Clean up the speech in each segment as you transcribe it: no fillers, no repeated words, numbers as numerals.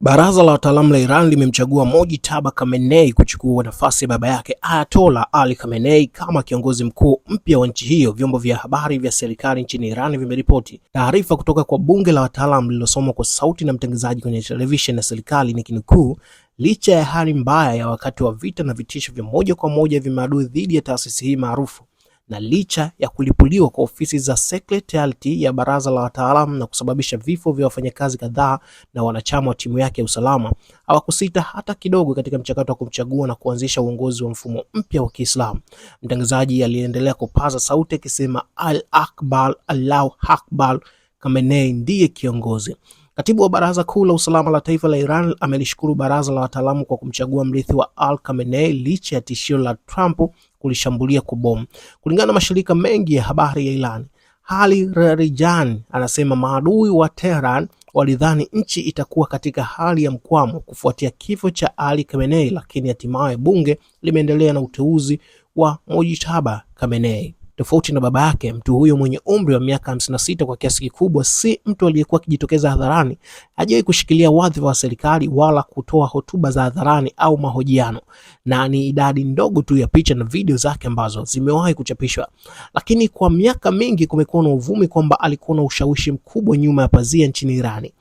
Baraza la wataalamu la Iran limemchagua Mojtaba Khamenei kuchukua nafasi ya baba yake Ayatollah Ali Khamenei kama kiongozi mkuu mpya wa nchi hiyo, vyombo vya habari vya serikali nchini Iran vimeripoti. Taarifa kutoka kwa bunge la wataalamu lililosomwa kwa sauti na mtangazaji kwenye televisheni ya serikali ni kinukuu: licha ya hali mbaya ya wakati wa vita na vitisho vya moja kwa moja vya maadui dhidi ya taasisi hii maarufu, na licha ya kulipuliwa kwa ofisi za secretariat ya baraza la wataalamu na kusababisha vifo vya wafanyakazi kadhaa na wanachama wa timu yake ya usalama, hawakusita hata kidogo katika mchakato wa kumchagua na kuanzisha uongozi wa mfumo mpya wa Kiislamu. Mtangazaji aliendelea kupaza sauti akisema, Al-Akbar, Allahu Akbar, Khamenei ndiye kiongozi. Katibu wa Baraza Kuu la Usalama la Taifa la Iran amelishukuru baraza la wataalamu kwa kumchagua mrithi wa Al-Khamenei licha ya tishio la Trump kulishambulia kwa bomu. Kulingana na mashirika mengi ya habari ya Iran, Ali Larijani anasema maadui wa Tehran walidhani nchi itakuwa katika hali ya mkwamo kufuatia kifo cha Ali Khamenei, lakini hatimaye bunge limeendelea na uteuzi wa Mojtaba Khamenei. Tofauti na baba yake, mtu huyo mwenye umri wa miaka 56 kwa kiasi kikubwa si mtu aliyekuwa akijitokeza hadharani, hajawahi kushikilia wadhifa wa serikali wala kutoa hotuba za hadharani au mahojiano, na ni idadi ndogo tu ya picha na video zake ambazo zimewahi kuchapishwa. Lakini kwa miaka mingi kumekuwa na uvumi kwamba alikuwa na ushawishi mkubwa nyuma ya pazia nchini Irani.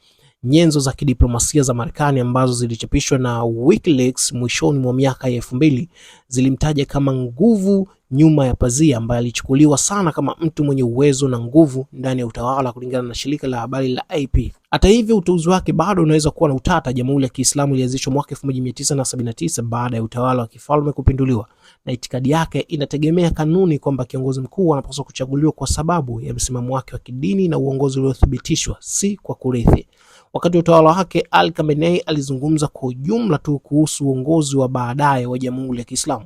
Nyenzo za kidiplomasia za Marekani ambazo zilichapishwa na WikiLeaks mwishoni mwa miaka ya 2000 zilimtaja kama nguvu nyuma ya pazia, ambaye alichukuliwa sana kama mtu mwenye uwezo na nguvu ndani ya utawala, kulingana na shirika la habari la AP. Hata hivyo, uteuzi wake bado unaweza kuwa na utata. Jamhuri ya Kiislamu ilianzishwa mwaka 1979 baada ya utawala wa kifalme kupinduliwa, na itikadi yake inategemea kanuni kwamba kiongozi mkuu anapaswa kuchaguliwa kwa sababu ya msimamo wake wa kidini na uongozi uliothibitishwa, si kwa kurithi. Wakati wa utawala wake, Ali Khamenei alizungumza kwa ujumla tu kuhusu uongozi wa baadaye wa Jamhuri ya Kiislamu.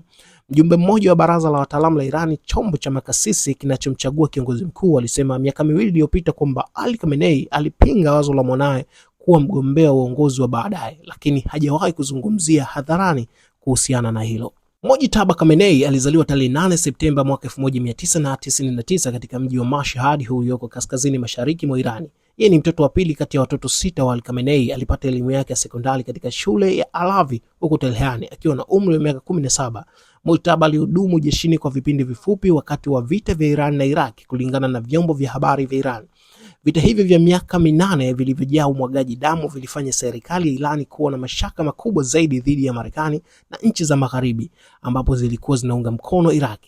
Mjumbe mmoja wa baraza la wataalamu la Irani, chombo cha makasisi kinachomchagua kiongozi mkuu, alisema miaka 2 iliyopita kwamba Ali Khamenei alipinga wazo la mwanae kuwa mgombea wa uongozi wa baadaye, lakini hajawahi kuzungumzia hadharani kuhusiana na hilo. Mojtaba Khamenei alizaliwa tarehe 8 Septemba mwaka 1999 katika mji wa Mashhad ulioko kaskazini mashariki mwa Irani. Yeye ni mtoto wa pili kati ya watoto 6 wa Al-Khamenei. Alipata elimu yake ya sekondari katika shule ya Alavi huko Tehran akiwa na umri wa miaka 17. Mojtaba alihudumu jeshini kwa vipindi vifupi wakati wa vita vya Iran na Iraq, kulingana na vyombo vya habari vya Iran. Vita hivyo vya miaka 8 vilivyojaa umwagaji damu vilifanya serikali ya Iran kuwa na mashaka makubwa zaidi dhidi ya Marekani na nchi za Magharibi ambapo zilikuwa zinaunga mkono Iraq.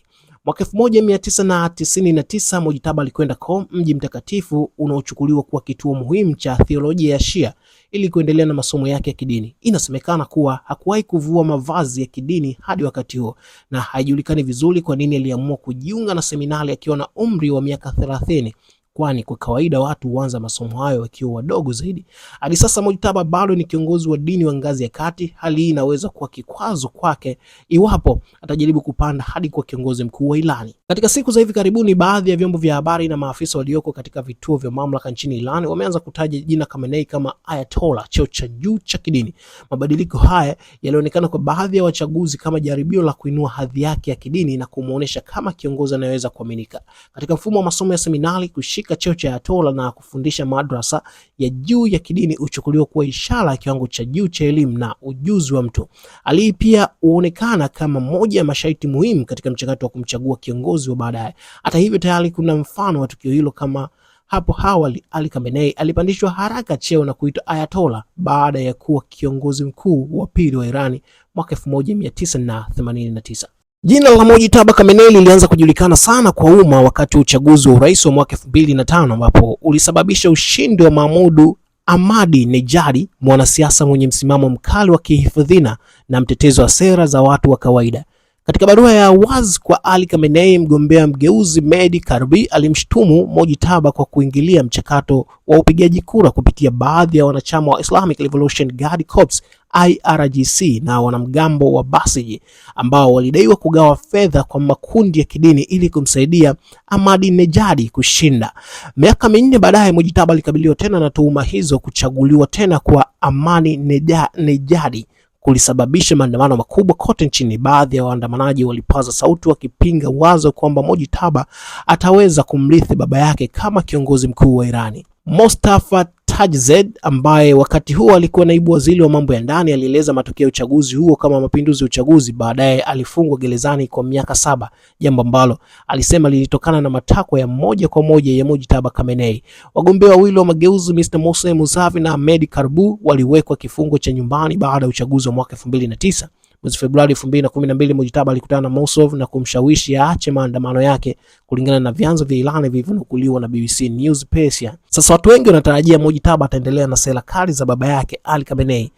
Mwaka 1999 Mojtaba alikwenda Qom, mji mtakatifu unaochukuliwa kuwa kituo muhimu cha theolojia ya Shia, ili kuendelea na masomo yake ya kidini. Inasemekana kuwa hakuwahi kuvua mavazi ya kidini hadi wakati huo, na haijulikani vizuri kwa nini aliamua kujiunga na seminari akiwa na umri wa miaka 30, kwani kwa kawaida watu huanza masomo hayo wakiwa wadogo zaidi. Hadi sasa Mojtaba bado ni kiongozi wa dini wa ngazi ya kati. Hali hii inaweza kuwa kikwazo kwake iwapo atajaribu kupanda hadi kwa kiongozi mkuu wa Iran. Katika siku za hivi karibuni, baadhi ya vyombo vya habari na maafisa walioko katika vituo vya mamlaka nchini Iran wameanza kutaja jina Khamenei kama Ayatollah, cheo cha juu cha kidini. Mabadiliko haya yalionekana kwa baadhi ya wachaguzi kama jaribio la kuinua hadhi yake ya kidini na kumuonesha kama kiongozi anayeweza kuaminika. Katika mfumo wa masomo ya seminari, kushika cheo cha Ayatollah na kufundisha madrasa ya juu ya kidini uchukuliwa kuwa ishara ya kiwango cha juu cha elimu na ujuzi wa mtu. Ali pia huonekana kama moja ya masharti muhimu katika mchakato wa kumchagua kiongozi wa baadaye. Hata hivyo, tayari kuna mfano wa tukio hilo. Kama hapo awali, Ali Khamenei alipandishwa haraka cheo na kuitwa Ayatollah baada ya kuwa kiongozi mkuu wa pili wa Irani mwaka 1989. Jina la Mojtaba Khamenei lilianza kujulikana sana kwa umma wakati wa uchaguzi wa urais wa mwaka 2005 ambapo ulisababisha ushindi wa Mahmoud Ahmadinejad, mwanasiasa mwenye msimamo mkali wa kihafidhina na mtetezi wa sera za watu wa kawaida. Katika barua ya wazi kwa Ali Khamenei, mgombea mgeuzi Mehdi Karbi alimshtumu Mojtaba kwa kuingilia mchakato wa upigaji kura kupitia baadhi ya wanachama wa Islamic Revolution Guard Corps IRGC na wanamgambo wa Basiji ambao walidaiwa kugawa fedha kwa makundi ya kidini ili kumsaidia Ahmadinejad kushinda. Miaka 4 baadaye, Mojtaba alikabiliwa tena na tuhuma hizo. Kuchaguliwa tena kwa Ahmadinejad kulisababisha maandamano makubwa kote nchini. Baadhi ya waandamanaji walipaza sauti wakipinga wazo kwamba Mojtaba ataweza kumrithi baba yake kama kiongozi mkuu wa Irani. Mostafa Tajzed ambaye wakati huo alikuwa naibu waziri wa mambo ya ndani alieleza matokeo ya uchaguzi huo kama mapinduzi ya uchaguzi. Baadaye alifungwa gerezani kwa miaka 7, jambo ambalo alisema lilitokana na matakwa ya moja kwa moja ya Mojtaba Khamenei. Wagombea wawili wa mageuzi Mr. Moussa Mousavi na Ahmed Karbu waliwekwa kifungo cha nyumbani baada ya uchaguzi wa mwaka 2009. Mwezi Februari 2012 Mojtaba alikutana na Mousavi na kumshawishi aache maandamano yake, kulingana na vyanzo vya Iran vilivyonukuliwa na BBC News Persia. Sasa watu wengi wanatarajia Mojtaba ataendelea na sera kali za baba yake Ali Khamenei.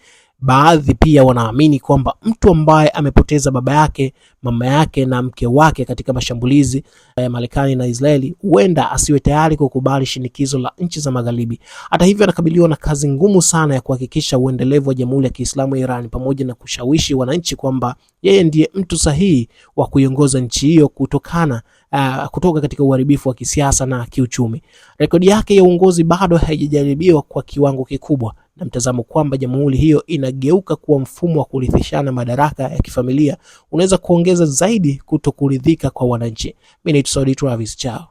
Baadhi pia wanaamini kwamba mtu ambaye amepoteza baba yake, mama yake na mke wake katika mashambulizi ya Marekani na Israeli huenda asiwe tayari kukubali shinikizo la nchi za Magharibi. Hata hivyo, anakabiliwa na kazi ngumu sana ya kuhakikisha uendelevu wa Jamhuri ya Kiislamu ya Iran, pamoja na kushawishi wananchi kwamba yeye ndiye mtu sahihi wa kuiongoza nchi hiyo kutoka katika uharibifu wa kisiasa na kiuchumi. Rekodi yake ya uongozi bado haijajaribiwa kwa kiwango kikubwa, na mtazamo kwamba jamhuri hiyo inageuka kuwa mfumo wa kurithishana madaraka ya kifamilia unaweza kuongeza zaidi kutokuridhika kwa wananchi. Mimi ni Saudi Travis, chao.